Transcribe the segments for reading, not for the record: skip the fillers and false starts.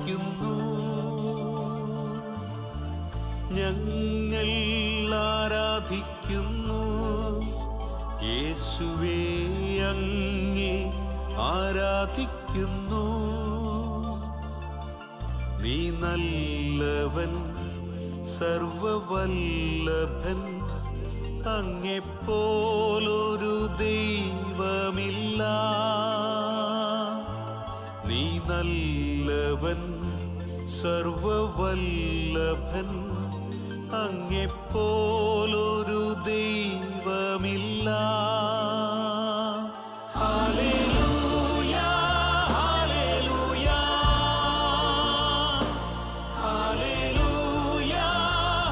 ആരാധിക്കുന്നു, ഞങ്ങൾ ആരാധിക്കുന്നു. യേശുവേ അങ്ങേ ആരാധിക്കുന്നു. നീ നല്ലവൻ, സർവവല്ലഭൻ, അങ്ങെപ്പോലൊരു ദൈവമില്ല. നീ നല്ലവൻ, സർവവല്ലഭൻ, അങ്ങെപ്പോലൊരു ദൈവമില്ല. Hallelujah, hallelujah, hallelujah,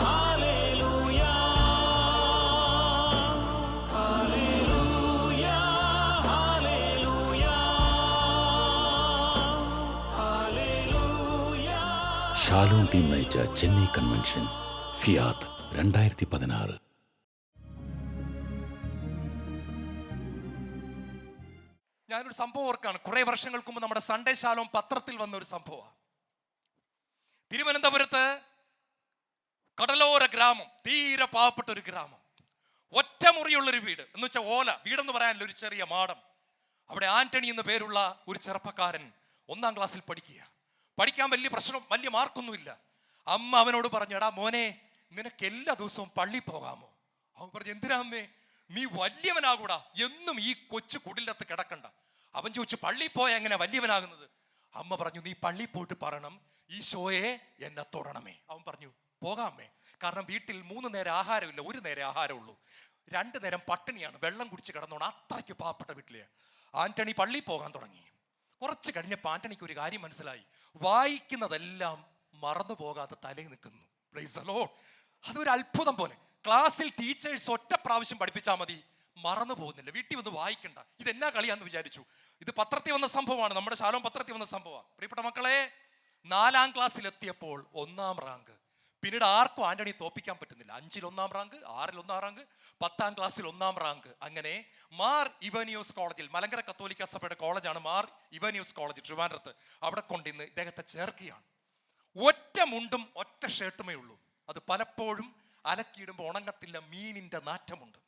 hallelujah, hallelujah, hallelujah. Shalom team നയിച്ച ചെന്നൈ കൺവെൻഷൻ ഫിയാത്ത് 2016. ഞാനൊരു സംഭവം ഓർക്കാണ്. കുറെ വർഷങ്ങൾക്ക് മുമ്പ് നമ്മുടെ സൺഡേ ശാലോം പത്രത്തിൽ വന്ന ഒരു സംഭവമാണ്. തിരുവനന്തപുരത്ത് കടലോര ഗ്രാമം, തീരെ പാവപ്പെട്ട ഒരു ഗ്രാമം, ഒറ്റമുറിയുള്ളൊരു വീട്, എന്ന് വെച്ചാൽ ഓല വീടെന്ന് പറയാനുള്ള ഒരു ചെറിയ മാടം. അവിടെ ആന്റണി എന്ന പേരുള്ള ഒരു ചെറുപ്പക്കാരൻ 1ാം ക്ലാസ്സിൽ പഠിക്കുക. പഠിക്കാൻ വലിയ പ്രശ്നം, വലിയ മാർക്കൊന്നുമില്ല. അമ്മ അവനോട് പറഞ്ഞു, എടാ മോനെ, നിനക്ക് എല്ലാ ദിവസവും പള്ളി പോകാമോ? അവൻ പറഞ്ഞു, എന്തിനാ അമ്മേ? നീ വലിയവനാകൂടാ, എന്നും ഈ കൊച്ചു കുടിലത്ത് കിടക്കണ്ട. അവൻ ചോദിച്ചു, പള്ളി പോയ എങ്ങനെ വലിയവനാകുന്നത്? അമ്മ പറഞ്ഞു, നീ പള്ളി പോയിട്ട് പറയണം, ഈശോയെ എന്നെ തൊടണമേ. അവൻ പറഞ്ഞു, പോകാമേ, കാരണം വീട്ടിൽ 3 നേരം ആഹാരമില്ല, 1 നേരം ആഹാരമുള്ളൂ, 2 നേരം പട്ടിണിയാണ്, വെള്ളം കുടിച്ച് കിടന്നോണം, അത്രയ്ക്ക് പാവപ്പെട്ട വീട്ടിലെ. ആന്റണി പള്ളി പോകാൻ തുടങ്ങി. കുറച്ച് കഴിഞ്ഞപ്പോൾ ആന്റണിക്ക് ഒരു കാര്യം മനസ്സിലായി. വായിക്കുന്നതെല്ലാം മറന്നു പോകാതെ തലയിൽ നിൽക്കുന്നു. Praise the Lord. അതൊരു അത്ഭുതം പോലെ. ക്ലാസ്സിൽ ടീച്ചേഴ്സ് ഒറ്റ പ്രാവശ്യം പഠിപ്പിച്ചാൽ മതി, മറന്നു പോകുന്നില്ല. വീട്ടിൽ വന്ന് വായിക്കണ്ട. ഇതെന്നാ കളിയാന്ന് വിചാരിച്ചു. ഇത് പത്രത്തിൽ വന്ന സംഭവമാണ്, നമ്മുടെ ശാലോം പത്രത്തിൽ വന്ന സംഭവമാണ്. പ്രിയപ്പെട്ട മക്കളെ, 4ാം ക്ലാസ്സിലെത്തിയപ്പോൾ 1ാം റാങ്ക്. പിന്നീട് ആർക്കും ആന്റണി തോപ്പിക്കാൻ പറ്റുന്നില്ല. 5ൽ 1ാം റാങ്ക്, 6ൽ 1ാം റാങ്ക്, 10ാം ക്ലാസ്സിൽ 1ാം റാങ്ക്. അങ്ങനെ മാർ ഇവാനിയോസ് കോളേജിൽ, മലങ്കര കത്തോലിക്ക സഭയുടെ കോളേജാണ് മാർ ഇവാനിയോസ് കോളേജ്, ട്രിവാൻഡ്രത്ത്. അവിടെ കൊണ്ടിന്ന് ഇദ്ദേഹത്തെ ചേർക്കുകയാണ്. ഒറ്റ മുണ്ടും ഒറ്റ ഷർട്ടുമേ ഉള്ളൂ. അത് പലപ്പോഴും അലക്കിയിടുമ്പോൾ ഉണങ്ങത്തില്ല, മീനിന്റെ നാറ്റമുണ്ട്.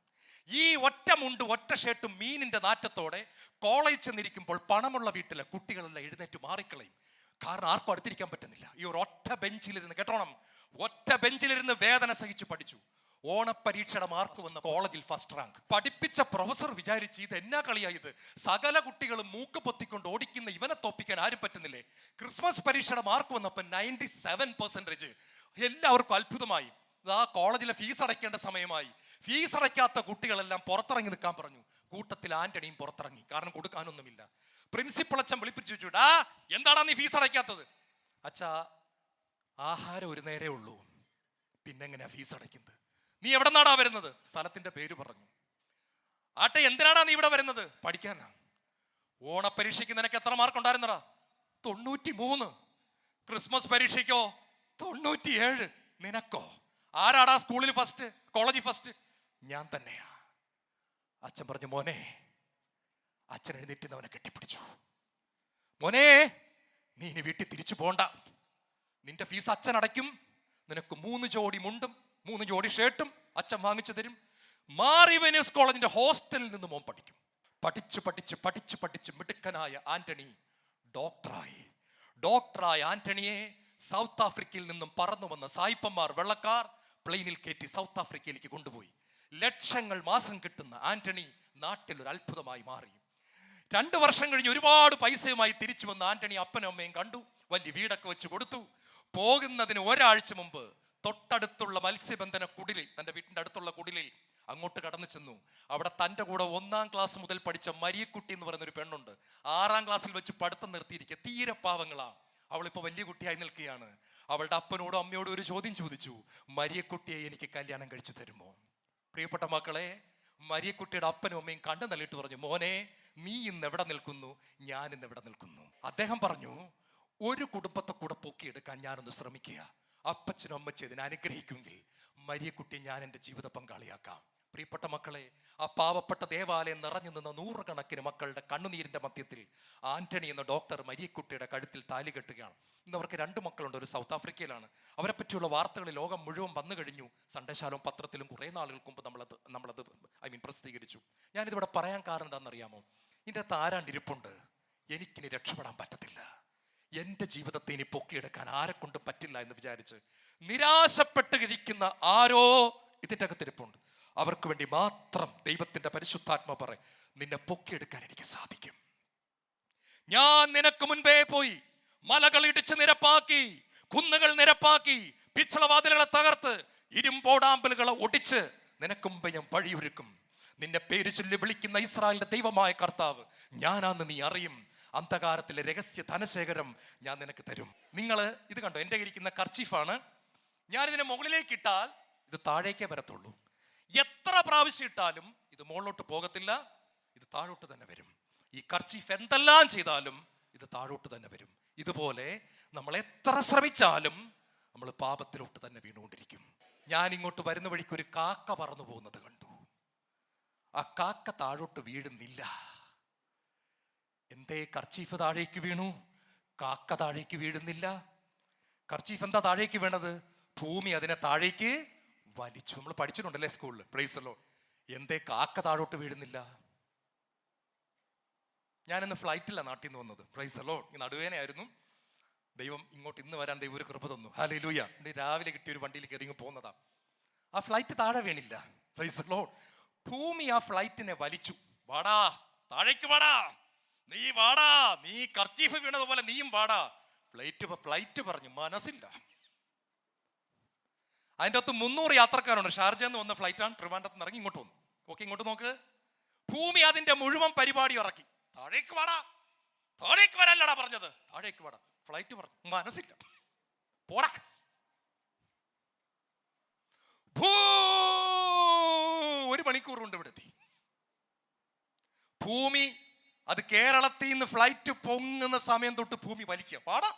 ഈ ഒറ്റ മുണ്ട് ഒറ്റ ഷർട്ടും മീനിന്റെ നാറ്റത്തോടെ കോളേജ് ചെന്നിരിക്കുമ്പോൾ പണമുള്ള വീട്ടിലെ കുട്ടികളെല്ലാം എഴുന്നേറ്റ് മാറിക്കളയും. കാരണം ആർക്കും അടുത്തിരിക്കാൻ പറ്റുന്നില്ല. ഈ ഒരു ഒറ്റ ബെഞ്ചിലിരുന്ന്, കേട്ടോണം, ഒറ്റ ബെഞ്ചിലിരുന്ന് വേദന സഹിച്ച് പഠിച്ചു. ഓണപ്പരീക്ഷയുടെ മാർക്ക് വന്ന കോളേജിൽ ഫസ്റ്റ് റാങ്ക്. പഠിപ്പിച്ച പ്രൊഫസർ വിചാരിച്ച്, ഇത് എന്നാ കളിയായത്, സകല കുട്ടികളും മൂക്ക് പൊത്തിക്കൊണ്ട് ഓടിക്കുന്ന ഇവനെ തോപ്പിക്കാൻ ആരും പറ്റുന്നില്ലേ. ക്രിസ്മസ് പരീക്ഷയുടെ മാർക്ക് വന്നപ്പോൾ 97%. എല്ലാവർക്കും അത്ഭുതമായി. ആ കോളേജിലെ ഫീസ് അടയ്ക്കേണ്ട സമയമായി. ഫീസ് അടയ്ക്കാത്ത കുട്ടികളെല്ലാം പുറത്തിറങ്ങി നിൽക്കാൻ പറഞ്ഞു. കൂട്ടത്തിൽ ആന്റണിയും പുറത്തിറങ്ങി, കാരണം കൊടുക്കാനൊന്നുമില്ല. പ്രിൻസിപ്പൾ അച്ഛൻ വിളിപ്പിച്ചു ചോദിച്ചു, ഡാ എന്താടാ നീ ഫീസ് അടയ്ക്കാത്തത്? അച്ഛാ, ആഹാരം 1 നേരേ ഉള്ളൂ, പിന്നെങ്ങനെയാ ഫീസ് അടയ്ക്കുന്നത്? നീ എവിടെ നിന്നാടാ വരുന്നത്? സ്ഥലത്തിന്റെ പേര് പറഞ്ഞു. ആട്ടെ, എന്തിനാടാ നീ ഇവിടെ വരുന്നത്? പഠിക്കാനാ. ഓണപ്പരീക്ഷയ്ക്ക് നിനക്ക് എത്ര മാർക്ക് ഉണ്ടായിരുന്നടാ? 93. ക്രിസ്മസ് പരീക്ഷയ്ക്കോ? 97. നിനക്കോ? ആരാടാ സ്കൂളിൽ ഫസ്റ്റ്, കോളേജിൽ ഫസ്റ്റ്? ഞാൻ തന്നെയാ. അച്ഛൻ പറഞ്ഞു, മോനെ. അച്ഛൻ എഴുന്നേറ്റ് അവനെ കെട്ടിപ്പിടിച്ചു. മോനെ, നീ ഇനി വീട്ടിൽ തിരിച്ചു പോണ്ട. നിന്റെ ഫീസ് അച്ഛൻ അടയ്ക്കും. നിനക്ക് 3 ജോഡി മുണ്ടും 3 ജോഡി ഷർട്ടും അച്ഛൻ വാങ്ങിച്ചു തരും. മാർ ഇവാനിയോസ് കോളേജിന്റെ ഹോസ്റ്റലിൽ നിന്ന് മോൻ പഠിക്കും. പഠിച്ച് പഠിച്ച് പഠിച്ച് പഠിച്ച് മിടുക്കനായ ആന്റണി ഡോക്ടറായ ആന്റണിയെ സൗത്ത് ആഫ്രിക്കയിൽ നിന്നും പറന്നു വന്ന സായിപ്പന്മാർ, വെള്ളക്കാർ പ്ലെയിനിൽ കയറ്റി സൗത്ത് ആഫ്രിക്കയിലേക്ക് കൊണ്ടുപോയി. ലക്ഷങ്ങൾ മാസം കിട്ടുന്ന ആന്റണി നാട്ടിൽ ഒരു അത്ഭുതമായി മാറി. 2 വർഷം കഴിഞ്ഞ് ഒരുപാട് പൈസയുമായി തിരിച്ചു വന്ന ആന്റണി അപ്പനും അമ്മയും കണ്ടു. വലിയ വീടൊക്കെ വെച്ച് കൊടുത്തു. പോകുന്നതിന് ഒരാഴ്ച മുമ്പ് തൊട്ടടുത്തുള്ള മത്സ്യബന്ധന കുടിലിൽ, തൻ്റെ വീട്ടിൻ്റെ അടുത്തുള്ള കുടിലിൽ അങ്ങോട്ട് കടന്നു ചെന്നു. അവിടെ തൻ്റെ കൂടെ 1ാം ക്ലാസ് മുതൽ പഠിച്ച മരിയക്കുട്ടി എന്ന് പറയുന്നൊരു പെണ്ണുണ്ട്. 6ാം ക്ലാസ്സിൽ വെച്ച് പഠിത്തം നിർത്തിയിരിക്കുക. തീരെ പാവങ്ങളാ. അവളിപ്പോൾ വലിയ കുട്ടിയായി നിൽക്കുകയാണ്. അവളുടെ അപ്പനോടും അമ്മയോടും ഒരു ചോദ്യം ചോദിച്ചു, മരിയക്കുട്ടിയെ എനിക്ക് കല്യാണം കഴിച്ചു തരുമോ? പ്രിയപ്പെട്ട മക്കളെ, മരിയക്കുട്ടിയുടെ അപ്പനും അമ്മയും കണ്ടു നല്ലിട്ട് പറഞ്ഞു, മോനെ, നീ ഇന്ന് എവിടെ നിൽക്കുന്നു? ഞാൻ ഇന്ന് എവിടെ നിൽക്കുന്നു? അദ്ദേഹം പറഞ്ഞു, ഒരു കുടുംബത്തെ കൂടെ പൊക്കിയെടുക്കാൻ ഞാനൊന്ന് ശ്രമിക്കുക. അപ്പച്ചനും അമ്മച്ചി ഇതിനെ അനുഗ്രഹിക്കുമെങ്കിൽ മരിയക്കുട്ടിയെ ഞാൻ എൻ്റെ ജീവിത പങ്കാളിയാക്കാം. പ്രിയപ്പെട്ട മക്കളെ, ആ പാവപ്പെട്ട ദേവാലയം നിറഞ്ഞു നിന്ന നൂറുകണക്കിന് മക്കളുടെ കണ്ണുനീരിന്റെ മധ്യത്തിൽ ആന്റണി എന്ന ഡോക്ടർ മരിയക്കുട്ടിയുടെ കഴുത്തിൽ താലി കെട്ടുകയാണ്. ഇന്ന് അവർക്ക് 2 മക്കളുണ്ട്. ഒരു സൗത്ത് ആഫ്രിക്കയിലാണ്. അവരെ പറ്റിയുള്ള വാർത്തകൾ ലോകം മുഴുവൻ വന്നു കഴിഞ്ഞു. സൺഡേശാലവും പത്രത്തിലും കുറേ നാളുകൾക്ക് മുമ്പ് നമ്മളത് പ്രസിദ്ധീകരിച്ചു. ഞാനിതിവിടെ പറയാൻ കാരണം എന്താണെന്നറിയാമോ? ഇതിൻ്റെ അകത്ത് ആരാണ്ടിരിപ്പുണ്ട്. എനിക്കിനി രക്ഷപ്പെടാൻ പറ്റത്തില്ല, എൻ്റെ ജീവിതത്തെ ഇനി പൊക്കിയെടുക്കാൻ ആരെക്കൊണ്ടും പറ്റില്ല എന്ന് വിചാരിച്ച് നിരാശപ്പെട്ട് കഴിക്കുന്ന ആരോ ഇതിൻ്റെ അകത്തിരിപ്പുണ്ട്. അവർക്ക് വേണ്ടി മാത്രം ദൈവത്തിന്റെ പരിശുദ്ധാത്മ പറയും, നിന്നെ പൊക്കിയെടുക്കാൻ എനിക്ക് സാധിക്കും. ഞാൻ നിനക്ക് മുൻപേ പോയി മലകൾ ഇടിച്ച് നിരപ്പാക്കി, കുന്നുകൾ നിരപ്പാക്കി, പിച്ചളവാതിലുകളെ തകർത്ത്, ഇരുമ്പോടാമ്പലുകളെ ഒടിച്ച് നിനക്ക് മുമ്പ് ഞാൻ വഴിയൊരുക്കും. നിന്നെ പേര് ചൊല്ലി വിളിക്കുന്ന ഇസ്രായേലിന്റെ ദൈവമായ കർത്താവ് ഞാനാന്ന് നീ അറിയും. അന്ധകാരത്തിലെ രഹസ്യ ധനശേഖരം ഞാൻ നിനക്ക് തരും. നിങ്ങൾ ഇത് കണ്ടോ, എൻ്റെ ഇരിക്കുന്ന കർച്ചീഫാണ്. ഞാനിതിനെ മുകളിലേക്ക് ഇട്ടാൽ ഇത് താഴേക്കേ വരത്തുള്ളൂ. എത്ര പ്രാവശ്യം ഇട്ടാലും ഇത് മുകളിലോട്ട് പോകത്തില്ല, ഇത് താഴോട്ട് തന്നെ വരും. ഈ കർച്ചീഫ് എന്തെല്ലാം ചെയ്താലും ഇത് താഴോട്ട് തന്നെ വരും. ഇതുപോലെ നമ്മൾ എത്ര ശ്രമിച്ചാലും നമ്മൾ പാപത്തിലോട്ട് തന്നെ വീണുകൊണ്ടിരിക്കും. ഞാൻ ഇങ്ങോട്ട് വരുന്ന വഴിക്ക് ഒരു കാക്ക പറന്നു പോകുന്നത് കണ്ടു. ആ കാക്ക താഴോട്ട് വീഴുന്നില്ല. എന്തേ കർച്ചീഫ് താഴേക്ക് വീണു, കാക്ക താഴേക്ക് വീഴുന്നില്ല? കർച്ചീഫ് എന്താ താഴേക്ക് വീണത്? ഭൂമി അതിനെ താഴേക്ക് വലിച്ചു. നമ്മൾ പഠിച്ചിട്ടുണ്ടല്ലേ സ്കൂളിൽ, പ്രൈസ് ദി ലോർഡ്. എന്തേ കാക്ക താഴോട്ട് വീഴുന്നില്ല? ഞാനിന്ന് ഫ്ലൈറ്റിലാണ് നാട്ടിൽ നിന്ന് വന്നത്, പ്രൈസ് ദി ലോർഡ്. ഈ നടുവേനയായിരുന്നു. ദൈവം ഇങ്ങോട്ട് ഇന്ന് വരാൻ ദൈവം ഒരു കൃപ തന്നു, ഹല്ലേലൂയ. രാവിലെ കിട്ടിയ ഒരു വണ്ടിയിൽ കയറി പോകുന്നതാ. ആ ഫ്ലൈറ്റ് താഴെ വീണില്ല, പ്രൈസ് ദി ലോർഡ്. ഭൂമി ആ ഫ്ലൈറ്റിനെ വലിച്ചു. വാടാ, താഴേക്ക് വാടാ, നീ വാടാ, നീ കർച്ചീഫ് വീണതുപോലെ നീയും വാടാ. ഫ്ലൈറ്റ് പറഞ്ഞു മനസ്സില്ല. അതിൻ്റെ അകത്ത് 300 യാത്രക്കാരുണ്ട്. ഷാർജയിൽ നിന്ന് വന്ന ഫ്ലൈറ്റാണ്, ട്രിവാൻഡ്രത്ത് നിന്ന് ഇറങ്ങി ഇങ്ങോട്ട് വന്നു. ഓക്കെ, ഇങ്ങോട്ട് നോക്ക്. ഭൂമി അതിന്റെ മുഴുവൻ പരിപാടി ഇറക്കി. താഴേക്ക് വാടാ, താഴേക്ക് വരാനല്ലടാ പറഞ്ഞത്, താഴേക്ക് വാടാ. ഫ്ലൈറ്റ് പറഞ്ഞു മനസ്സില്ല, പോടാ. ഒരു മണിക്കൂർ കൊണ്ട് ഇവിടെ എത്തി. ഭൂമി അത് കേരളത്തിൽ നിന്ന് ഫ്ലൈറ്റ് പൊങ്ങുന്ന സമയം തൊട്ട് ഭൂമി വലിക്കുക. പാടാ,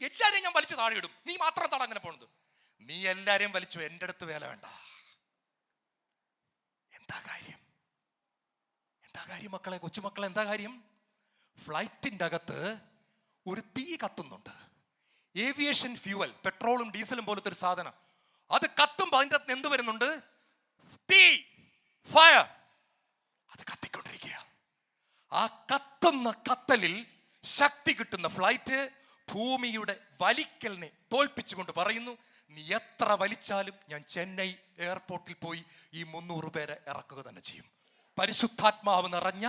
എല്ലാരെയും ഞാൻ വലിച്ചു താഴെ ഇടും, നീ മാത്രം താടാ അങ്ങനെ പോണത്. നീ എല്ലാരെയും വലിച്ചു, എൻ്റെ അടുത്ത് വേല വേണ്ട. എന്താ കാര്യം? എന്താ കാര്യം മക്കളെ, കൊച്ചുമക്കളെ, എന്താ കാര്യം? ഫ്ലൈറ്റിൻ്റെ അകത്ത് ഒരു തീ കത്തുന്നുണ്ട്. ഏവിയേഷൻ ഫ്യൂവൽ, പെട്രോളും ഡീസലും പോലത്തെ ഒരു സാധനം. അത് കത്തുമ്പോൾ അതിൻ്റെ അകത്ത് എന്ത് വരുന്നുണ്ട്? തീ, ഫയർ. അത് കത്തിക്കൊണ്ടിരിക്കുക. ആ കത്തുന്ന കത്തലിൽ ശക്തി കിട്ടുന്ന ഫ്ലൈറ്റ് ഭൂമിയുടെ വലിക്കലിനെ തോൽപ്പിച്ചുകൊണ്ട് പറയുന്നു, നീ എത്ര വലിച്ചാലും ഞാൻ ചെന്നൈ എയർപോർട്ടിൽ പോയി ഈ 300 പേരെ ഇറക്കുക തന്നെ ചെയ്യും. പരിശുദ്ധാത്മാവ് നിറഞ്ഞ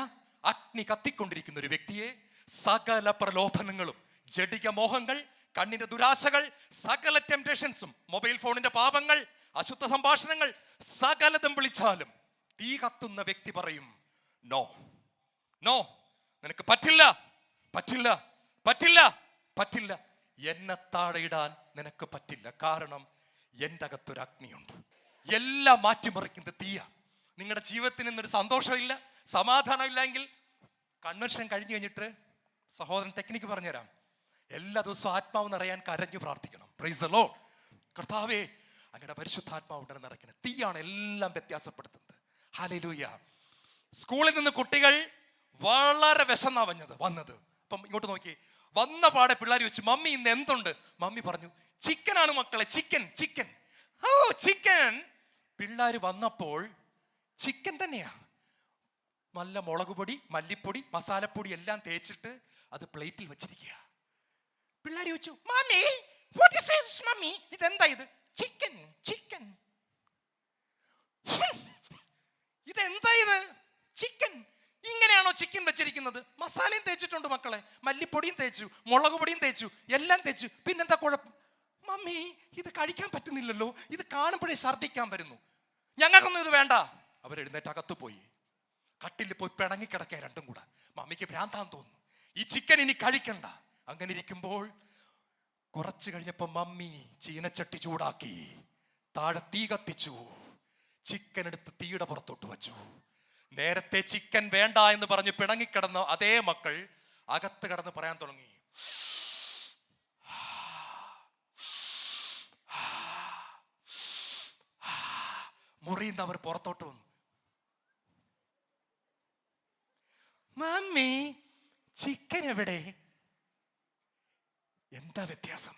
അഗ്നി കത്തിക്കൊണ്ടിരിക്കുന്ന ഒരു വ്യക്തിയെ സകല പ്രലോഭനങ്ങളും, ജഡിക മോഹങ്ങൾ, കണ്ണിന്റെ ദുരാശകൾ, സകല ടെംപ്റ്റേഷൻസും, മൊബൈൽ ഫോണിന്റെ പാപങ്ങൾ, അശുദ്ധ സംഭാഷണങ്ങൾ, സകലതും വിളിച്ചാലും തീ കത്തുന്ന വ്യക്തി പറയും, നോ നോ, നിനക്ക് പറ്റില്ല, പറ്റില്ല, പറ്റില്ല, പറ്റില്ല. എന്നെ താഴെയിടാൻ നിനക്ക് പറ്റില്ല. കാരണം എൻ്റെ അകത്തൊരു അഗ്നിയുണ്ട്. എല്ലാം മാറ്റിമറിക്കുന്ന തീയ. നിങ്ങളുടെ ജീവിതത്തിന് ഇന്നൊരു സന്തോഷമില്ല, സമാധാനം ഇല്ലെങ്കിൽ കൺവെൻഷൻ കഴിഞ്ഞു കഴിഞ്ഞിട്ട് സഹോദരൻ ടെക്നിക്ക് പറഞ്ഞുതരാം. എല്ലാ ദിവസവും ആത്മാവ് നിറയാൻ കരഞ്ഞു പ്രാർത്ഥിക്കണം. Praise the Lord. കർത്താവേ, അങ്ങയുടെ പരിശുദ്ധാത്മാവ് ഉണ്ടെന്ന് നിറയ്ക്കണം. തീയാണ് എല്ലാം വ്യത്യാസപ്പെടുത്തുന്നത്. ഹല്ലേലൂയ. സ്കൂളിൽ നിന്ന് കുട്ടികൾ വളരെ വിശന്നാ വന്നത്. അപ്പം ഇങ്ങോട്ട് നോക്കി, വന്ന പാടെ പിള്ളേർ വെച്ച്, മമ്മി ഇന്ന് എന്തുണ്ട്? മമ്മി പറഞ്ഞു, ചിക്കനാണ് മക്കളെ, ചിക്കൻ, ചിക്കൻ. ഓ ചിക്കൻ. പിള്ളേർ വന്നപ്പോൾ ചിക്കൻ തന്നെയാ. നല്ല മുളക് പൊടി, മല്ലിപ്പൊടി, മസാലപ്പൊടി എല്ലാം തേച്ചിട്ട് അത് പ്ലേറ്റിൽ വെച്ചിരിക്കുക. പിള്ളേർ ചോദിച്ചു, mummy what is this mummy? ഇതെന്താ ഇത്? Chicken, chicken. ഇതെന്താ ഇത്? ചിക്കൻ. ഇങ്ങനെയാണോ ചിക്കൻ വെച്ചിരിക്കുന്നത്? മസാലയും തേച്ചിട്ടുണ്ട് മക്കളെ, മല്ലിപ്പൊടിയും തേച്ചു, മുളക് പൊടിയും തേച്ചു, എല്ലാം തേച്ചു. പിന്നെന്താ കുഴപ്പം? മമ്മി ഇത് കഴിക്കാൻ പറ്റുന്നില്ലല്ലോ, ഇത് കാണുമ്പോഴേ ഛർദ്ദിക്കാൻ വരുന്നു, ഞങ്ങൾക്കൊന്നും ഇത് വേണ്ട. അവരെഴുന്നേറ്റ് അകത്ത് പോയി കട്ടിൽ പോയി പിണങ്ങിക്കിടക്കുക രണ്ടും കൂടെ. മമ്മിക്ക് ഭ്രാന്താൻ തോന്നുന്നു, ഈ ചിക്കൻ ഇനി കഴിക്കണ്ട. അങ്ങനെ ഇരിക്കുമ്പോൾ കുറച്ച് കഴിഞ്ഞപ്പോൾ മമ്മി ചീനച്ചട്ടി ചൂടാക്കി, താഴെ തീ കത്തിച്ചു, ചിക്കൻ എടുത്ത് തീയുടെ പുറത്തോട്ട് വച്ചു. നേരത്തെ ചിക്കൻ വേണ്ട എന്ന് പറഞ്ഞ് പിണങ്ങിക്കിടന്ന അതേ മക്കൾ അകത്ത് കിടന്ന് പറയാൻ തുടങ്ങി, മുറിയിൽ നിന്ന് അവർ പുറത്തോട്ട് വന്നു. മമ്മി, ചിക്കൻ എവിടെ? എന്താ വ്യത്യാസം?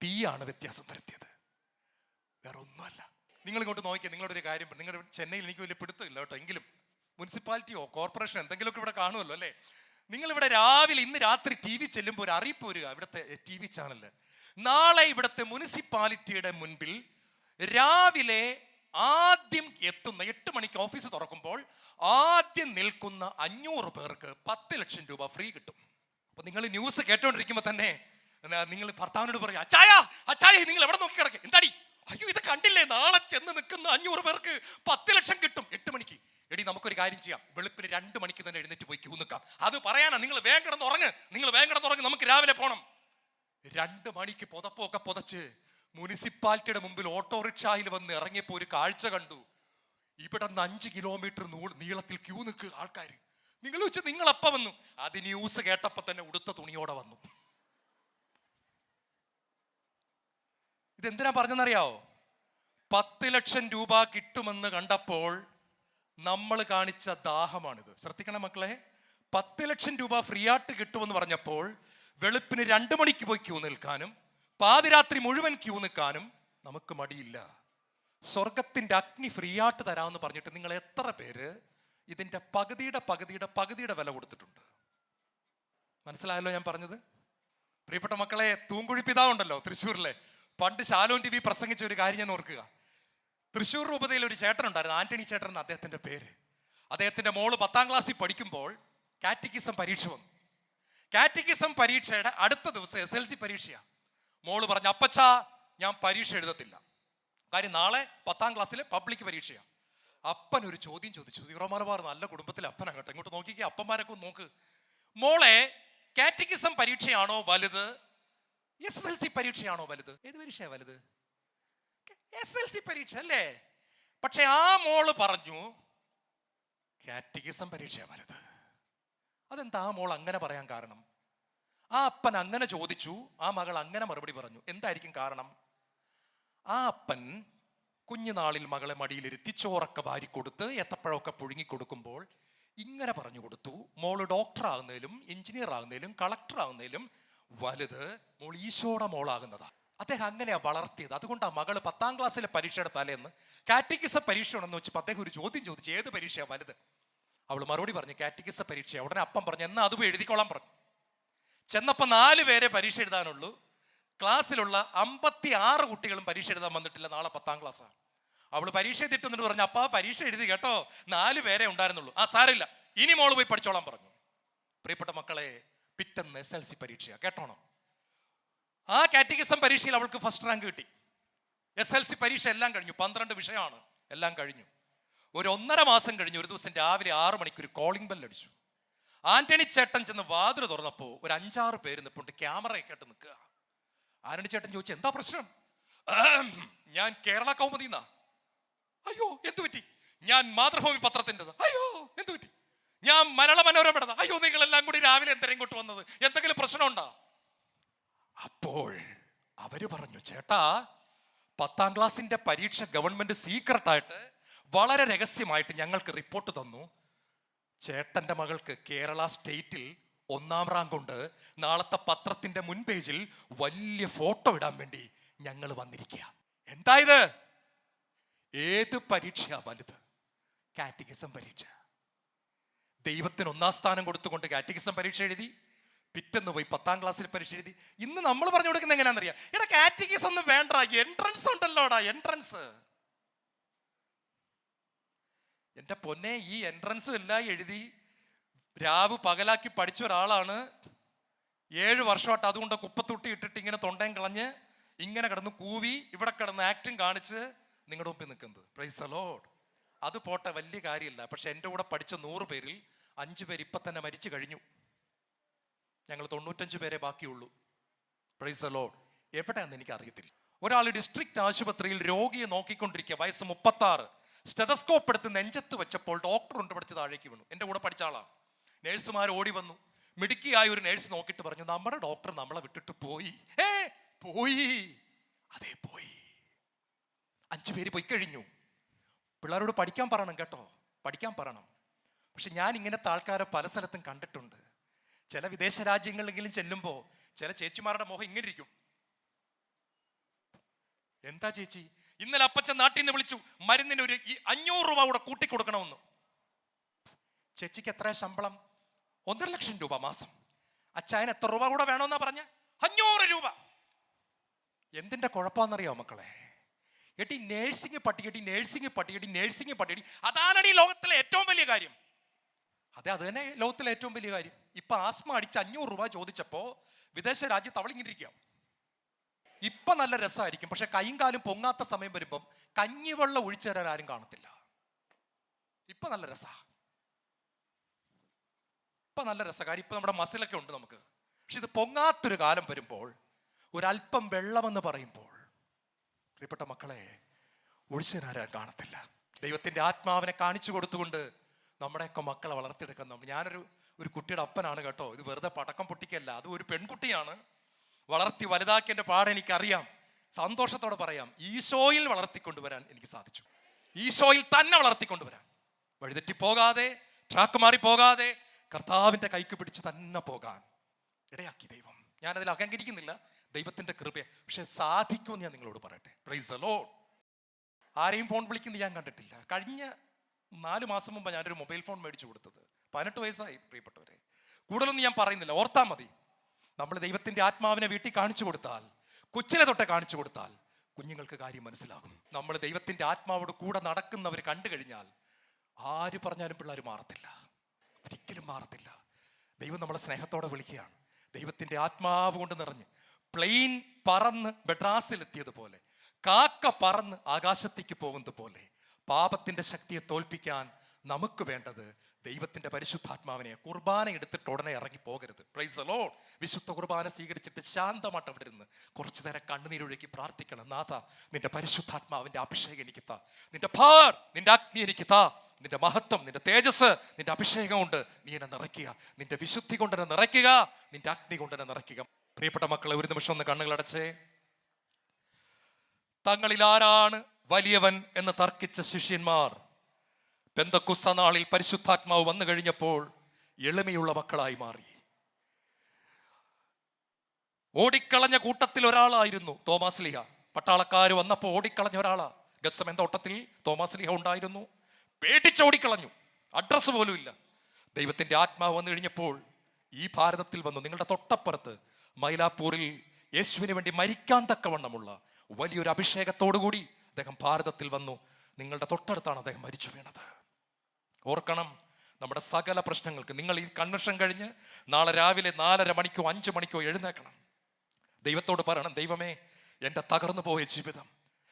ടീ ആണ് വ്യത്യാസം വരുത്തിയത്, വേറെ ഒന്നുമല്ല. നിങ്ങൾ ഇങ്ങോട്ട് നോക്കിയാൽ നിങ്ങളുടെ ഒരു കാര്യം, നിങ്ങളുടെ ചെന്നൈയിൽ എനിക്ക് വലിയ പിടുത്തമില്ല കേട്ടോ, എങ്കിലും മുനിസിപ്പാലിറ്റിയോ കോർപ്പറേഷനോ എന്തെങ്കിലുമൊക്കെ ഇവിടെ കാണുമല്ലോ അല്ലേ? നിങ്ങളിവിടെ രാവിലെ ഇന്ന് രാത്രി ടി വി ചെല്ലുമ്പോൾ ഒരു അറിയിപ്പ് വരിക, ഇവിടുത്തെ ടി വി ചാനലില്, നാളെ ഇവിടുത്തെ മുനിസിപ്പാലിറ്റിയുടെ മുൻപിൽ രാവിലെ ആദ്യം എത്തുന്ന 8 മണിക്ക് ഓഫീസ് തുറക്കുമ്പോൾ ആദ്യം നിൽക്കുന്ന 500 പേർക്ക് 10 ലക്ഷം രൂപ ഫ്രീ കിട്ടും. അപ്പൊ നിങ്ങൾ ന്യൂസ് കേട്ടോണ്ടിരിക്കുമ്പോ തന്നെ നിങ്ങൾ ഭർത്താവിനോട് പറയും, അച്ചായ അച്ചായ നിങ്ങൾ എവിടെ നോക്കി കിടക്കുക, എന്താടി? അയ്യോ ഇത് കണ്ടില്ലേ, നാളെ ചെന്ന് നിൽക്കുന്ന 500 പേർക്ക് 10 ലക്ഷം കിട്ടും 8 മണിക്ക്. എടി നമുക്കൊരു കാര്യം ചെയ്യാം, വെളുപ്പിന് 2 മണിക്ക് തന്നെ എഴുന്നേറ്റ് പോയി ക്യൂ നിൽക്കാം. അത് പറയാനാ, നിങ്ങൾ വേഗം കിടന്നുറങ്ങ്, നിങ്ങൾ വേഗം കിടന്നുറങ്ങ്, നമുക്ക് രാവിലെ പോകണം. 2 മണിക്ക് പുതപ്പൊക്കെ പുതച്ച് മുനിസിപ്പാലിറ്റിയുടെ മുമ്പിൽ ഓട്ടോറിക്ഷയിൽ വന്ന് ഇറങ്ങിയപ്പോ ഒരു കാഴ്ച കണ്ടു. ഇവിടെ നിന്ന് 5 കിലോമീറ്റർ നീളത്തിൽ ക്യൂ നിൽക്കുക ആൾക്കാർ. നിങ്ങൾ വെച്ച് നിങ്ങൾ എപ്പ വന്നു? അത് ന്യൂസ് കേട്ടപ്പോ തന്നെ ഉടുത്ത തുണിയോടെ വന്നു. ഇതെന്തിനാ പറഞ്ഞെന്നറിയാവോ? 10 ലക്ഷം രൂപ കിട്ടുമെന്ന് കണ്ടപ്പോൾ നമ്മൾ കാണിച്ച ദാഹമാണിത്. ശ്രദ്ധിക്കണം മക്കളെ, 10 ലക്ഷം രൂപ ഫ്രീ ആയിട്ട് കിട്ടുമെന്ന് പറഞ്ഞപ്പോൾ വെളുപ്പിന് 2 മണിക്ക് പോയി ക്യൂ നിൽക്കാനും പാതിരാത്രി മുഴുവൻ ക്യൂ നിൽക്കാനും നമുക്ക് മടിയില്ല. സ്വർഗത്തിന്റെ അഗ്നി ഫ്രീ ആയിട്ട് തരാമെന്ന് പറഞ്ഞിട്ട് നിങ്ങൾ എത്ര പേര് ഇതിന്റെ പകുതിയുടെ വില കൊടുത്തിട്ടുണ്ട്? മനസ്സിലായല്ലോ ഞാൻ പറഞ്ഞത്? പ്രിയപ്പെട്ട മക്കളെ, തൂങ്കുഴി പിതാവുണ്ടല്ലോ തൃശ്ശൂരിലെ, പണ്ട് ശാലോൻ ടി വി പ്രസംഗിച്ച ഒരു കാര്യം ഞാൻ ഓർക്കുക. തൃശ്ശൂർ രൂപതയിൽ ഒരു ചേട്ടനുണ്ടായിരുന്നു, ആന്റണി ചേട്ടൻ എന്ന അദ്ദേഹത്തിന്റെ പേര്. അദ്ദേഹത്തിന്റെ മോള് 10ാം ക്ലാസ്സിൽ പഠിക്കുമ്പോൾ കാറ്റക്കിസം പരീക്ഷ വന്നു. കാറ്റക്കിസം പരീക്ഷയുടെ അടുത്ത ദിവസം SLC പരീക്ഷയാ. മോള് പറഞ്ഞു, അപ്പച്ചാ ഞാൻ പരീക്ഷ എഴുതത്തില്ല, കാര്യം നാളെ 10ാം ക്ലാസ്സിലെ പബ്ലിക് പരീക്ഷയാ. അപ്പൻ ഒരു ചോദ്യം ചോദിച്ചു. സീറോ മലബാർ നല്ല കുടുംബത്തിലെ അപ്പനാ കേട്ടോ, ഇങ്ങോട്ട് നോക്കിക്കേ, അപ്പന്മാരൊക്കെ ഒന്ന് നോക്ക്. മോളെ, കാറ്റക്കിസം പരീക്ഷയാണോ വലുത്, SLC പരീക്ഷയാണോ വലുത്? ഏത് പരീക്ഷയാ വലുത്? SLC പരീക്ഷ അല്ലേ? പക്ഷെ ആ മോള് പറഞ്ഞു കാറ്റക്കിസം പരീക്ഷയാ വലുത്. അതെന്താ ആ മോൾ അങ്ങനെ പറയാൻ കാരണം? ആ അപ്പൻ അങ്ങനെ ചോദിച്ചു, ആ മകൾ അങ്ങനെ മറുപടി പറഞ്ഞു. എന്തായിരിക്കും കാരണം? ആ അപ്പൻ കുഞ്ഞുനാളിൽ മകളെ മടിയിലിരുത്തി ചോറൊക്കെ വാരിക്കൊടുത്ത് ഏത്തപ്പഴമൊക്കെ പുഴുങ്ങിക്കൊടുക്കുമ്പോൾ ഇങ്ങനെ പറഞ്ഞു കൊടുത്തു, മോള് ഡോക്ടർ ആകുന്നതിലും എഞ്ചിനീയർ ആകുന്നതിലും കളക്ടർ ആകുന്നതിലും വലുത് മോൾ ഈശോയുടെ മോളാകുന്നതാ. അദ്ദേഹം അങ്ങനെയാ വളർത്തിയത്. അതുകൊണ്ട് ആ മകള് 10ാം ക്ലാസ്സിലെ പരീക്ഷയുടെ തലേന്ന് കാറ്റക്കിസം പരീക്ഷയാണെന്ന് വെച്ചപ്പോൾ അദ്ദേഹം ഒരു ചോദ്യം ചോദിച്ചു, ഏത് പരീക്ഷയാ വലുത്? അവൾ മറുപടി പറഞ്ഞു കാറ്റക്കിസ പരീക്ഷ. ഉടനെ അപ്പം പറഞ്ഞു, എന്നാ അത് പോയി എഴുതിക്കോളാൻ പറഞ്ഞു. ചെന്നപ്പോൾ 4 പേരെ പരീക്ഷ എഴുതാനുള്ളൂ. ക്ലാസ്സിലുള്ള 56 കുട്ടികളും പരീക്ഷ എഴുതാൻ വന്നിട്ടില്ല. നാളെ 10ാം ക്ലാസ്സാണ്. അവൾ പരീക്ഷ എഴുതിട്ടെന്നിട്ട് പറഞ്ഞു, അപ്പാ പരീക്ഷ എഴുതി കേട്ടോ, 4 പേരെ ഉണ്ടായിരുന്നുള്ളൂ. ആ സാരില്ല, ഇനി മോള് പോയി പഠിച്ചോളാൻ പറഞ്ഞു. പ്രിയപ്പെട്ട മക്കളെ, പിറ്റേന്ന് SLC പരീക്ഷയാ, കേട്ടോണം. ആ കാറ്റക്കിസം പരീക്ഷയിൽ അവൾക്ക് ഫസ്റ്റ് റാങ്ക് കിട്ടി. SLC പരീക്ഷ എല്ലാം കഴിഞ്ഞു, 12 വിഷയമാണ്, എല്ലാം കഴിഞ്ഞു. ഒരു 1.5 മാസം കഴിഞ്ഞു ഒരു ദിവസം രാവിലെ 6 മണിക്ക് ഒരു കോളിംഗ് ബെൽ അടിച്ചു. ആന്റണി ചേട്ടൻ ചെന്ന് വാതിൽ തുറന്നപ്പോൾ ഒരു 5-6 പേര് നിൽപ്പുണ്ട്, ക്യാമറയൊക്കെ ആയിട്ട് നിൽക്കുക. ആന്റണി ചേട്ടൻ ചോദിച്ചു, എന്താ പ്രശ്നം? ഞാൻ കേരള കൗമുദിന്നാ. അയ്യോ എന്തു പറ്റി? ഞാൻ മാതൃഭൂമി പത്രത്തിൻ്റെത്. അയ്യോ എന്തു പറ്റി? ഞാൻ മലയാള മനോരമയുടെ. അയ്യോ നിങ്ങളെല്ലാം കൂടി രാവിലെ എന്തെങ്കിലും ഇങ്ങോട്ട് വന്നത്, എന്തെങ്കിലും പ്രശ്നമുണ്ടോ? അപ്പോൾ അവര് പറഞ്ഞു, ചേട്ടാ 10ാം ക്ലാസ്സിന്റെ പരീക്ഷ ഗവൺമെന്റ് സീക്രട്ടായിട്ട് വളരെ രഹസ്യമായിട്ട് ഞങ്ങൾക്ക് റിപ്പോർട്ട് തന്നു. ചേട്ടന്റെ മകൾക്ക് കേരള സ്റ്റേറ്റിൽ 1ാം റാങ്ക് ഉണ്ട്. നാളത്തെ പത്രത്തിന്റെ മുൻ പേജിൽ വലിയ ഫോട്ടോ ഇടാൻ വേണ്ടി ഞങ്ങൾ വന്നിരിക്കുക. എന്തായത്? ഏത് പരീക്ഷയാ വലുത്? കാറ്റക്കിസം പരീക്ഷ. ദൈവത്തിന് 1ാം സ്ഥാനം കൊടുത്തുകൊണ്ട് കാറ്റക്കിസം പരീക്ഷ എഴുതി. പിറ്റെന്ന് പോയി 10ാം ക്ലാസ്സിൽ പരീക്ഷ എഴുതി. ഇന്ന് നമ്മൾ പറഞ്ഞു കൊടുക്കുന്നത് എങ്ങനെയാണെന്നറിയാം? എടാ കാറ്റക്കിസം ഒന്നും വേണ്ട, എൻട്രൻസ് ഉണ്ടല്ലോടാ, എൻട്രൻസ്. എൻ്റെ പൊന്നെ, ഈ എൻട്രൻസും എല്ലാം എഴുതി രാവ് പകലാക്കി പഠിച്ച ഒരാളാണ് 7 വർഷമായിട്ട് അതുകൊണ്ട് കുപ്പത്തൊട്ടി ഇട്ടിട്ട് ഇങ്ങനെ തൊണ്ടയും കളഞ്ഞ് ഇങ്ങനെ കിടന്ന് കൂവി ഇവിടെ കിടന്ന് ആക്ടിങ് കാണിച്ച് നിങ്ങളുടെ മുമ്പിൽ നിൽക്കുന്നത്. Praise the Lord. അത് പോട്ടെ, വലിയ കാര്യമില്ല. പക്ഷെ എൻ്റെ കൂടെ പഠിച്ച 100 പേരിൽ 5 പേര് ഇപ്പം തന്നെ മരിച്ചു കഴിഞ്ഞു. ഞങ്ങൾ 95 പേരെ ബാക്കിയുള്ളൂ. Praise the Lord. എവിടെയാണെന്ന് എനിക്ക് അറിയത്തില്ല. ഒരാൾ ഡിസ്ട്രിക്ട് ആശുപത്രിയിൽ രോഗിയെ നോക്കിക്കൊണ്ടിരിക്കുക, വയസ്സ് 36. സ്റ്റെതസ്കോപ്പ് എടുത്ത് നെഞ്ചത്ത് വെച്ചപ്പോൾ ഡോക്ടർ ഉണ്ട് പഠിച്ച് താഴേക്ക് വീണു. എൻ്റെ കൂടെ പഠിച്ച ആളാണ്. നേഴ്സുമാർ ഓടി വന്നു. മിടുക്കിയായ ഒരു നേഴ്സ് നോക്കിയിട്ട് പറഞ്ഞു, നമ്മുടെ ഡോക്ടർ നമ്മളെ വിട്ടിട്ട് പോയി. പോയി, അതേ പോയി. 5 പേര് പോയി കഴിഞ്ഞു. പിള്ളേരോട് പഠിക്കാൻ പറയണം കേട്ടോ, പഠിക്കാൻ പറയണം. പക്ഷെ ഞാൻ ഇങ്ങനത്തെ ആൾക്കാരെ പല സ്ഥലത്തും കണ്ടിട്ടുണ്ട്. ചില വിദേശ രാജ്യങ്ങളിലെങ്കിലും ചെല്ലുമ്പോൾ ചില ചേച്ചിമാരുടെ മുഖം ഇങ്ങനെ ഇരിക്കും. എന്താ ചേച്ചി, ഇന്നലെ അപ്പച്ചൻ നാട്ടിൽ നിന്ന് വിളിച്ചു, മരുന്നിന് ഒരു 500 രൂപ കൂടെ കൂട്ടിക്കൊടുക്കണമെന്ന്. ചേച്ചിക്ക് എത്ര ശമ്പളം? 1.5 ലക്ഷം രൂപ മാസം. അച്ചായന് എത്ര രൂപ കൂടെ വേണമെന്നാ പറഞ്ഞ? 500 രൂപ. എന്തിന്റെ കുഴപ്പമെന്നറിയാമോ മക്കളെ? എടി നേഴ്സിംഗ് പട്ടികടി, നേഴ്സിംഗ് പട്ടികടി, നേഴ്സിംഗ് പട്ടികടി. അതാണ് ഈ ലോകത്തിലെ ഏറ്റവും വലിയ കാര്യം. അത് തന്നെ ലോകത്തിലെ ഏറ്റവും വലിയ കാര്യം. ഇപ്പൊ ആസ്മ അടിച്ച് 500 രൂപ ചോദിച്ചപ്പോ വിദേശ രാജ്യത്ത് അവളിങ്ങനെ ഇരിക്കാം. ഇപ്പൊ നല്ല രസമായിരിക്കും, പക്ഷെ കൈയും കാലും പൊങ്ങാത്ത സമയം വരുമ്പം കഞ്ഞിവെള്ളം ഒഴിച്ചു തരാൻ ആരും കാണത്തില്ല. ഇപ്പൊ നല്ല രസാ, ഇപ്പൊ നല്ല രസകാര്യം. ഇപ്പൊ നമ്മുടെ മസിലൊക്കെ ഉണ്ട് നമുക്ക്. പക്ഷെ ഇത് പൊങ്ങാത്തൊരു കാലം വരുമ്പോൾ, ഒരല്പം വെള്ളമെന്ന് പറയുമ്പോൾ, പ്രിയപ്പെട്ട മക്കളെ, ഒഴിച്ചു തരാൻ കാണത്തില്ല. ദൈവത്തിന്റെ ആത്മാവിനെ കാണിച്ചു കൊടുത്തുകൊണ്ട് നമ്മുടെയൊക്കെ മക്കളെ വളർത്തിയെടുക്കുന്ന ഞാനൊരു കുട്ടിയുടെ അപ്പനാണ് കേട്ടോ. ഇത് വെറുതെ പടക്കം പൊട്ടിക്കല്ല, അത് ഒരു പെൺകുട്ടിയാണ്. വളർത്തി വലുതാക്കിയതിന്റെ പാട് എനിക്കറിയാം. സന്തോഷത്തോടെ പറയാം, ഈശോയിൽ വളർത്തിക്കൊണ്ടുവരാൻ എനിക്ക് സാധിച്ചു. ഈശോയിൽ തന്നെ വളർത്തിക്കൊണ്ടുവരാൻ, വഴിതെറ്റി പോകാതെ, ട്രാക്ക് മാറി പോകാതെ, കർത്താവിന്റെ കൈക്ക് പിടിച്ച് തന്നെ പോകാൻ ഇടയാക്കി ദൈവം. ഞാനതിൽ അഹങ്കരിക്കുന്നില്ല, ദൈവത്തിന്റെ കൃപയെ. പക്ഷെ സാധിക്കുമെന്ന് ഞാൻ നിങ്ങളോട് പറയട്ടെ. Praise the Lord. ആരെയും ഫോൺ വിളിക്കുന്നത് ഞാൻ കണ്ടിട്ടില്ല. കഴിഞ്ഞ 4 മാസം മുമ്പ് ഞാനൊരു മൊബൈൽ ഫോൺ മേടിച്ചു കൊടുത്തത്. 18 വയസ്സായി പ്രിയപ്പെട്ടവരെ. കൂടുതലൊന്നും ഞാൻ പറയുന്നില്ല, ഓർത്താ മതി. നമ്മൾ ദൈവത്തിന്റെ ആത്മാവിനെ വീട്ടിൽ കാണിച്ചു കൊടുത്താൽ, കൊച്ചിലെ തൊട്ടേ കാണിച്ചു കൊടുത്താൽ കുഞ്ഞുങ്ങൾക്ക് കാര്യം മനസ്സിലാകും. നമ്മൾ ദൈവത്തിന്റെ ആത്മാവോട് കൂടെ നടക്കുന്നവർ കണ്ടു കഴിഞ്ഞാൽ ആര് പറഞ്ഞാലും പിള്ളേർ മാറത്തില്ല, ഒരിക്കലും മാറത്തില്ല. ദൈവം നമ്മളെ സ്നേഹത്തോടെ വിളിക്കുകയാണ്. ദൈവത്തിന്റെ ആത്മാവ് കൊണ്ട് നിറഞ്ഞ് പ്ലെയിൻ പറന്ന് ബെഡ്രാസിലെത്തിയതുപോലെ, കാക്ക പറന്ന് ആകാശത്തേക്ക് പോകുന്നത് പോലെ, പാപത്തിന്റെ ശക്തിയെ തോൽപ്പിക്കാൻ നമുക്ക് വേണ്ടത് ദൈവത്തിന്റെ പരിശുദ്ധാത്മാവിനെ. കുർബാന എടുത്തിട്ട് ഉടനെ ഇറങ്ങി പോകരുത്. Praise the Lord. വിശുദ്ധ കുർബാന സ്വീകരിച്ചിട്ട് ശാന്തമായിട്ട് അവിടെ ഇരുന്ന് കുറച്ചു നേരം കണ്ണുനീരൊഴുക്കി പ്രാർത്ഥിക്കണം. നാഥ, നിന്റെ പരിശുദ്ധാത്മാവിന്റെ അഭിഷേകം എനിക്ക് താ, നിന്റെ ഭാർ, നിന്റെ അഗ്നി എനിക്ക് താ, നിന്റെ മഹത്വം, നിന്റെ തേജസ്, നിന്റെ അഭിഷേകം കൊണ്ട് നീ എന്നെ നിറയ്ക്കുക, നിന്റെ വിശുദ്ധി കൊണ്ട് എന്നെ നിറയ്ക്കുക, നിന്റെ അഗ്നി കൊണ്ട് എന്നെ നിറയ്ക്കുക. പ്രിയപ്പെട്ട മക്കളെ, ഒരു നിമിഷം ഒന്ന് കണ്ണുകളടച്ചേ. തങ്ങളിൽ ആരാണ് വലിയവൻ എന്ന് തർക്കിച്ച ശിഷ്യന്മാർ പെന്തക്കോസ്ത് നാളിൽ പരിശുദ്ധാത്മാവ് വന്നു കഴിഞ്ഞപ്പോൾ എളിമയുള്ള മക്കളായി മാറി. ഓടിക്കളഞ്ഞ കൂട്ടത്തിൽ ഒരാളായിരുന്നു തോമാസ് ലീഹ. പട്ടാളക്കാർ വന്നപ്പോൾ ഓടിക്കളഞ്ഞ ഒരാളാ. ഗത്സമേൻ തോട്ടത്തിൽ തോമാസ് ലീഹ ഉണ്ടായിരുന്നു. പേടിച്ചോടിക്കളഞ്ഞു, അഡ്രസ്സ് പോലും ഇല്ല. ദൈവത്തിന്റെ ആത്മാവ് വന്നു കഴിഞ്ഞപ്പോൾ ഈ ഭാരതത്തിൽ വന്നു. നിങ്ങളുടെ തൊട്ടപ്പുറത്ത് മൈലാപ്പൂരിൽ യേശുവിന് വേണ്ടി മരിക്കാൻ തക്കവണ്ണമുള്ള വലിയൊരു അഭിഷേകത്തോടുകൂടി അദ്ദേഹം ഭാരതത്തിൽ വന്നു. നിങ്ങളുടെ തൊട്ടടുത്താണ് അദ്ദേഹം മരിച്ചു വീണത്. ഓർക്കണം, നമ്മുടെ സകല പ്രശ്നങ്ങൾക്ക് നിങ്ങൾ ഈ കൺവെൻഷൻ കഴിഞ്ഞ് നാളെ രാവിലെ 4:30 മണിക്കോ 5 മണിക്കോ എഴുന്നേക്കണം. ദൈവത്തോട് പറയണം, ദൈവമേ, എൻ്റെ തകർന്നു പോയ ജീവിതം,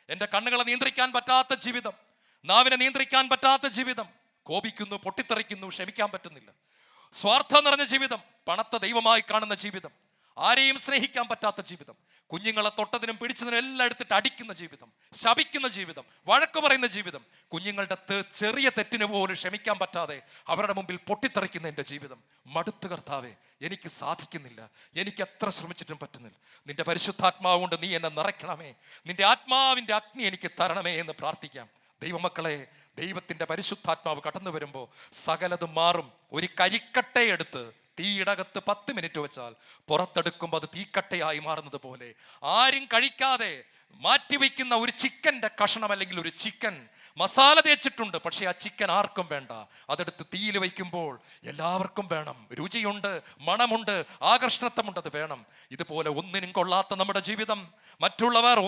എൻ്റെ കണ്ണുകളെ നിയന്ത്രിക്കാൻ പറ്റാത്ത ജീവിതം, നാവിനെ നിയന്ത്രിക്കാൻ പറ്റാത്ത ജീവിതം, കോപിക്കുന്നു, പൊട്ടിത്തെറിക്കുന്നു, ക്ഷമിക്കാൻ പറ്റുന്നില്ല, സ്വാർത്ഥം നിറഞ്ഞ ജീവിതം, പണത്തെ ദൈവമായി കാണുന്ന ജീവിതം, ആരെയും സ്നേഹിക്കാൻ പറ്റാത്ത ജീവിതം, കുഞ്ഞുങ്ങളെ തൊട്ടതിനും പിടിച്ചതിനും എല്ലാം എടുത്തിട്ട് അടിക്കുന്ന ജീവിതം, ശപിക്കുന്ന ജീവിതം, വഴക്ക് പറയുന്ന ജീവിതം, കുഞ്ഞുങ്ങളുടെ ചെറിയ തെറ്റിന് പോലും ക്ഷമിക്കാൻ പറ്റാതെ അവരുടെ മുമ്പിൽ പൊട്ടിത്തെറിക്കുന്ന എൻ്റെ ജീവിതം. മടുത്തു കർത്താവേ, എനിക്ക് സാധിക്കുന്നില്ല, എനിക്ക് എത്ര ശ്രമിച്ചിട്ടും പറ്റുന്നില്ല. നിന്റെ പരിശുദ്ധാത്മാവ് കൊണ്ട് നീ എന്നെ നിറയ്ക്കണമേ, നിന്റെ ആത്മാവിൻ്റെ അഗ്നി എനിക്ക് തരണമേ എന്ന് പ്രാർത്ഥിക്കാം. ദൈവമക്കളെ, ദൈവത്തിന്റെ പരിശുദ്ധാത്മാവ് കടന്നു വരുമ്പോൾ സകലതും മാറും. ഒരു കരിക്കട്ടയെടുത്ത് തീയിടകത്ത് 10 മിനിറ്റ് വെച്ചാൽ പുറത്തെടുക്കുമ്പോൾ അത് തീക്കട്ടയായി മാറുന്നത് പോലെ, ആരും കഴിക്കാതെ മാറ്റിവെക്കുന്ന ഒരു ചിക്കൻ്റെ കഷണം അല്ലെങ്കിൽ ഒരു ചിക്കൻ മസാല തേച്ചിട്ടുണ്ട്, പക്ഷെ ആ ചിക്കൻ ആർക്കും വേണ്ട. അതെടുത്ത് തീയിൽ വയ്ക്കുമ്പോൾ എല്ലാവർക്കും വേണം. രുചിയുണ്ട്, മണമുണ്ട്, ആകർഷണത്വമുണ്ട്, അത് വേണം. ഇതുപോലെ ഒന്നിനും കൊള്ളാത്ത നമ്മുടെ ജീവിതം, മറ്റുള്ളവർ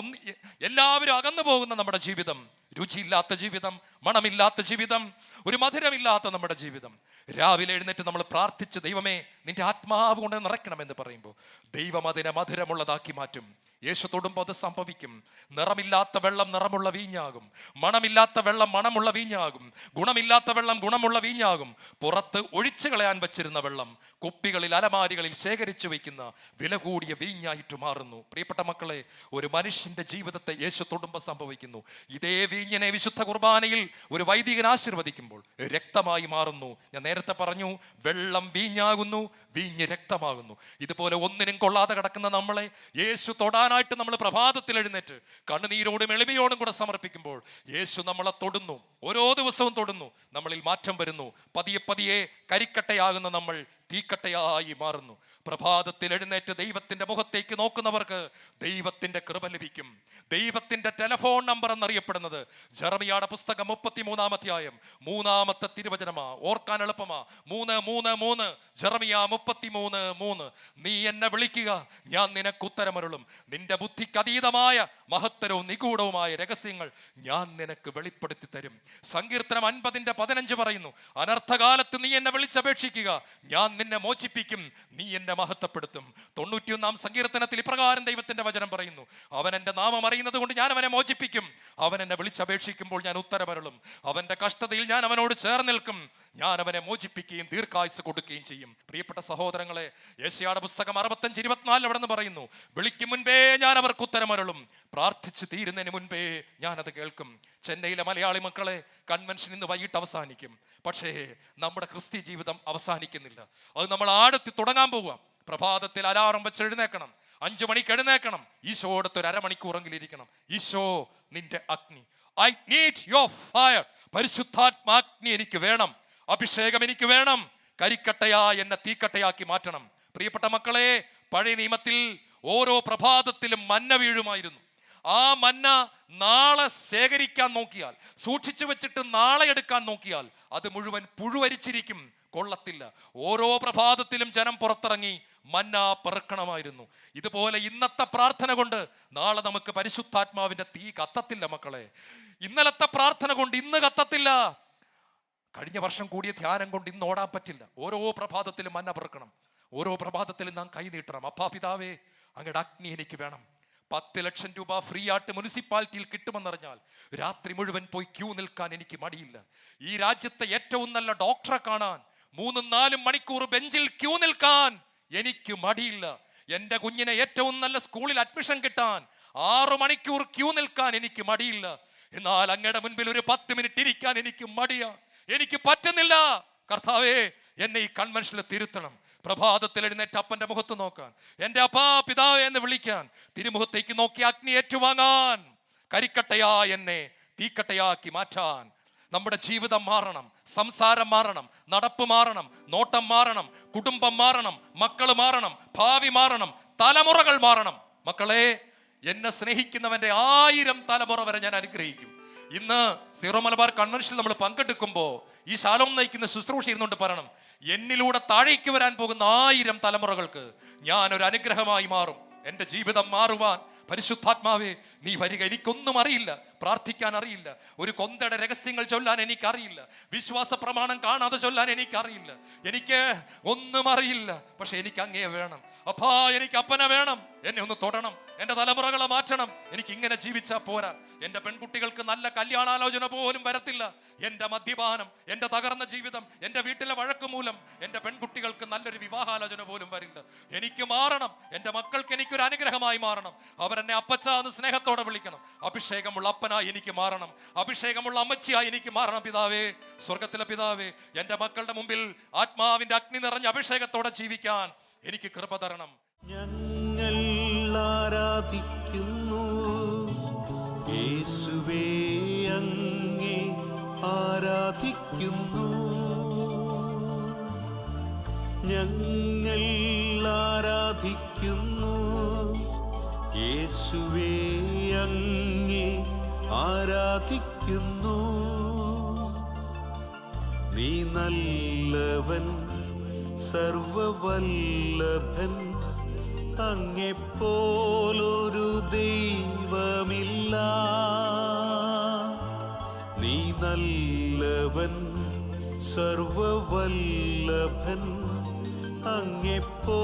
എല്ലാവരും അകന്നു പോകുന്ന നമ്മുടെ ജീവിതം, രുചിയില്ലാത്ത ജീവിതം, മണമില്ലാത്ത ജീവിതം, ഒരു മധുരമില്ലാത്ത നമ്മുടെ ജീവിതം. രാവിലെ എഴുന്നേറ്റ് നമ്മൾ പ്രാർത്ഥിച്ച്, ദൈവമേ, നിന്റെ ആത്മാവ് കൊണ്ട് നിറയ്ക്കണമെന്ന് പറയുമ്പോൾ ദൈവം അതിനെ മധുരമുള്ളതാക്കി മാറ്റും. യേശു തൊടുമ്പോൾ അത് സംഭവിക്കും. നിറമില്ലാത്ത വെള്ളം നിറമുള്ള വീഞ്ഞാകും, മണമില്ലാത്ത വെള്ളം മണമുള്ള വീഞ്ഞാകും, ഗുണമില്ലാത്ത വെള്ളം ഗുണമുള്ള വീഞ്ഞാകും. പുറത്ത് ഒഴിച്ചു കളയാൻ വച്ചിരുന്ന വെള്ളം കുപ്പികളിൽ, അലമാരികളിൽ ശേഖരിച്ചു വയ്ക്കുന്ന വില കൂടിയ വീഞ്ഞായിട്ട് മാറുന്നു. പ്രിയപ്പെട്ട മക്കളെ, ഒരു മനുഷ്യന്റെ ജീവിതത്തെ യേശു തൊടുമ്പോൾ സംഭവിക്കുന്നു. ഇതേ വീഞ്ഞിനെ വിശുദ്ധ കുർബാനയിൽ ഒരു വൈദികൻ ആശീർവദിക്കുമ്പോൾ രക്തമായി മാറുന്നു. ഞാൻ നേരത്തെ പറഞ്ഞു, വെള്ളം വീഞ്ഞാകുന്നു, വീഞ്ഞ് രക്തമാകുന്നു. ഇതുപോലെ ഒന്നിനും കൊള്ളാതെ കിടക്കുന്ന നമ്മളെ യേശു തൊടാൻ കൊടുക്കാനായിട്ട് നമ്മൾ പ്രഭാതത്തിൽ എഴുന്നേറ്റ് കണ്ണുനീരോടും എളിമയോടും കൂടെ സമർപ്പിക്കുമ്പോൾ യേശു നമ്മളെ തൊടുന്നു, ഓരോ ദിവസവും തൊടുന്നു, നമ്മളിൽ മാറ്റം വരുന്നു. പതിയെ പതിയെ കരിക്കട്ടയാകുന്ന നമ്മൾ തീക്കട്ടയായി മാറുന്നു. പ്രഭാതത്തിൽ എഴുന്നേറ്റ് ദൈവത്തിന്റെ മുഖത്തേക്ക് നോക്കുന്നവർക്ക് ദൈവത്തിന്റെ കൃപ ലഭിക്കും. ദൈവത്തിന്റെ ടെലിഫോൺ നമ്പർ എന്നറിയപ്പെടുന്നത് ജെറമിയായുടെ പുസ്തകം 33-ാം അധ്യായം 3-ാമത്തെ തിരുവചനമാ. ഓർക്കാൻ എളുപ്പമാ. 3:3 ജെറമിയ 33:3. നീ എന്നെ വിളിക്കുക, ഞാൻ നിനക്ക് ഉത്തരമരുളും. നിന്റെ ബുദ്ധിക്ക് അതീതമായ മഹത്തരവും നിഗൂഢവുമായ രഹസ്യങ്ങൾ ഞാൻ നിനക്ക് വെളിപ്പെടുത്തി തരും. സങ്കീർത്തനം 50:15 പറയുന്നു, അനർത്ഥകാലത്ത് നീ എന്നെ വിളിച്ചപേക്ഷിക്കുക, ഞാൻ നിന്നെ മോചിപ്പിക്കും, നീ എന്നെ മഹത്വപ്പെടുത്തും. 91-ാം സങ്കീർത്തനത്തിൽ ഇപ്രകാരം ദൈവത്തിന്റെ വചനം പറയുന്നു, അവൻ എൻ്റെ നാമം അറിയുന്നത് കൊണ്ട് ഞാൻ അവനെ മോചിപ്പിക്കും, അവൻ എന്നെ വിളിച്ചപേക്ഷിക്കുമ്പോൾ ഞാൻ ഉത്തരമരുളും. അവന്റെ കഷ്ടതയിൽ ഞാൻ അവനോട് ചേർന്ന് നിൽക്കും, ഞാൻ അവനെ മോചിപ്പിക്കുകയും ദീർഘായുസ് കൊടുക്കുകയും ചെയ്യും. പ്രിയപ്പെട്ട സഹോദരങ്ങളെ, യെശയ്യായുടെ പുസ്തകം 65:24 അവിടെ നിന്ന് പറയുന്നു, വിളിക്കും മുൻപേ ഞാൻ അവർക്ക് ഉത്തരമരുളും, പ്രാർത്ഥിച്ച് തീരുന്നതിന് മുൻപേ ഞാനത് കേൾക്കും. ചെന്നൈയിലെ മലയാളി മക്കളെ, കൺവെൻഷൻ ഇന്ന് വൈകിട്ട് അവസാനിക്കും. പക്ഷേ നമ്മുടെ ക്രിസ്ത്യ ജീവിതം അവസാനിക്കുന്നില്ല. അത് നമ്മൾ ആഴത്തിൽ തുടങ്ങാൻ പോവുക. പ്രഭാതത്തിൽ അലാറം വെച്ച് എഴുന്നേക്കണം, 5 മണിക്ക് എഴുന്നേക്കണം, ഈശോടത്ത് ഒരു അരമണിക്കൂറെങ്കിലും ഇരിക്കണം. ഈശോ നിന്റെ അഗ്നി, ഐ നീഡ് യുവർ ഫയർ. പരിശുദ്ധാത്മാഗ്നി എനിക്ക് വേണം, അഭിഷേകം എനിക്ക് വേണം. കരിക്കട്ടയാ എന്നെ തീക്കട്ടയാക്കി മാറ്റണം. പ്രിയപ്പെട്ട മക്കളെ, പഴയ നിയമത്തിൽ ഓരോ പ്രഭാതത്തിലും മന്ന വീഴുമായിരുന്നു. ആ മന്ന നാളെ ശേഖരിക്കാൻ നോക്കിയാൽ, സൂക്ഷിച്ചു വെച്ചിട്ട് നാളെ എടുക്കാൻ നോക്കിയാൽ അത് മുഴുവൻ പുഴുവരിച്ചിരിക്കും, കൊള്ളത്തില്ല. ഓരോ പ്രഭാതത്തിലും ജനം പുറത്തിറങ്ങി മന്ന പെറുക്കണമായിരുന്നു. ഇതുപോലെ ഇന്നത്തെ പ്രാർത്ഥന കൊണ്ട് നാളെ നമുക്ക് പരിശുദ്ധാത്മാവിന്റെ തീ കത്തത്തില്ല മക്കളെ. ഇന്നലത്തെ പ്രാർത്ഥന കൊണ്ട് ഇന്ന് കത്തത്തില്ല. കഴിഞ്ഞ വർഷം കൂടിയ ധ്യാനം കൊണ്ട് ഇന്ന് ഓടാൻ പറ്റില്ല. ഓരോ പ്രഭാതത്തിലും മന്ന പെറുക്കണം. ഓരോ പ്രഭാതത്തിലും നാം കൈ നീട്ടണം. അപ്പാ പിതാവേ, അങ്ങയുടെ അഗ്നി എനിക്ക് വേണം. 10 ലക്ഷം രൂപ ഫ്രീ ആയിട്ട് മുനിസിപ്പാലിറ്റിയിൽ കിട്ടുമെന്നറിഞ്ഞാൽ രാത്രി മുഴുവൻ പോയി ക്യൂ നിൽക്കാൻ എനിക്ക് മടിയില്ല. ഈ രാജ്യത്തെ ഏറ്റവും നല്ല ഡോക്ടറെ കാണാൻ 3-4 മണിക്കൂർ ബെഞ്ചിൽ ക്യൂ നിൽക്കാൻ എനിക്ക് മടിയില്ല. എൻ്റെ കുഞ്ഞിനെ ഏറ്റവും നല്ല സ്കൂളിൽ അഡ്മിഷൻ കിട്ടാൻ 6 മണിക്കൂർ ക്യൂ നിൽക്കാൻ എനിക്ക് മടിയില്ല. എന്നാൽ അങ്ങയുടെ മുൻപിൽ ഒരു 10 മിനിറ്റ് ഇരിക്കാൻ എനിക്ക് മടിയാ, എനിക്ക് പറ്റുന്നില്ല. കർത്താവേ, എന്നെ ഈ കൺവെൻഷനിൽ തിരുത്തണം. പ്രഭാതത്തിൽ എഴുന്നേറ്റ് അപ്പന്റെ മുഖത്ത് നോക്കാൻ, എൻ്റെ അപ്പാ പിതാവേ എന്ന് വിളിക്കാൻ, തിരുമുഖത്തേക്ക് നോക്കി അഗ്നി ഏറ്റുവാങ്ങാൻ, കരിക്കട്ടയാ എന്നെ തീക്കട്ടയാക്കി മാറ്റാൻ. നമ്മുടെ ജീവിതം മാറണം, സംസാരം മാറണം, നടപ്പ് മാറണം, നോട്ടം മാറണം, കുടുംബം മാറണം, മക്കൾ മാറണം, ഭാവി മാറണം, തലമുറകൾ മാറണം. മക്കളെ, എന്നെ സ്നേഹിക്കുന്നവന്റെ 1000 തലമുറ വരെ ഞാൻ അനുഗ്രഹിക്കും. ഇന്ന് സീറോ മലബാർ കൺവെൻഷനിൽ നമ്മൾ പങ്കെടുക്കുമ്പോൾ ഈ ശാലോം നയിക്കുന്ന ശുശ്രൂഷ ഇരുന്നുകൊണ്ട് പറയണം, എന്നിലൂടെ താഴേക്ക് വരാൻ പോകുന്ന 1000 തലമുറകൾക്ക് ഞാനൊരു അനുഗ്രഹമായി മാറും. എൻ്റെ ജീവിതം മാറുവാൻ പരിശുദ്ധാത്മാവേ നീ വരിക. എനിക്കൊന്നും അറിയില്ല, പ്രാർത്ഥിക്കാൻ അറിയില്ല, ഒരു കൊന്തയുടെ രഹസ്യങ്ങൾ ചൊല്ലാൻ എനിക്കറിയില്ല, വിശ്വാസ പ്രമാണം കാണാതെ ചൊല്ലാൻ എനിക്കറിയില്ല, എനിക്ക് ഒന്നും അറിയില്ല. പക്ഷെ എനിക്ക് അങ്ങേ വേണം. അപ്പാ, എനിക്ക് അപ്പനെ വേണം. എന്നെ ഒന്ന് തൊടണം, എൻ്റെ തലമുറകളെ മാറ്റണം. എനിക്ക് ഇങ്ങനെ ജീവിച്ചാൽ പോരാ. എൻ്റെ പെൺകുട്ടികൾക്ക് നല്ല കല്യാണാലോചന പോലും വരത്തില്ല. എൻ്റെ മദ്യപാനം, എൻ്റെ തകർന്ന ജീവിതം, എൻ്റെ വീട്ടിലെ വഴക്ക് മൂലം എൻ്റെ പെൺകുട്ടികൾക്ക് നല്ലൊരു വിവാഹാലോചന പോലും വരില്ല. എനിക്ക് മാറണം. എൻ്റെ മക്കൾക്ക് എനിക്കൊരു അനുഗ്രഹമായി മാറണം. അവരെന്നെ അപ്പച്ച എന്ന് സ്നേഹത്തോടെ വിളിക്കണം. അഭിഷേകമുള്ള അപ്പനായി എനിക്ക് മാറണം. അഭിഷേകമുള്ള അമ്മച്ചിയായി എനിക്ക് മാറണം. പിതാവേ, സ്വർഗത്തിലെ പിതാവേ, എൻ്റെ മക്കളുടെ മുമ്പിൽ ആത്മാവിന്റെ അഗ്നി നിറഞ്ഞ അഭിഷേകത്തോടെ ജീവിക്കാൻ എനിക്ക് കൃപ തരണം. ഞങ്ങൾ ആരാധിക്കുന്നു യേശുവേ, അങ്ങേ ആരാധിക്കുന്നു. ഞങ്ങൾ ആരാധിക്കുന്നു യേശുവേ, അങ്ങേ ആരാധിക്കുന്നു. നീ നല്ലവൻ, സർവവല്ലഭൻ, അങ്ങെപ്പോലൊരു ദൈവമില്ല. നീ നല്ലവൻ, സർവവല്ലഭൻ, അങ്ങെപ്പോ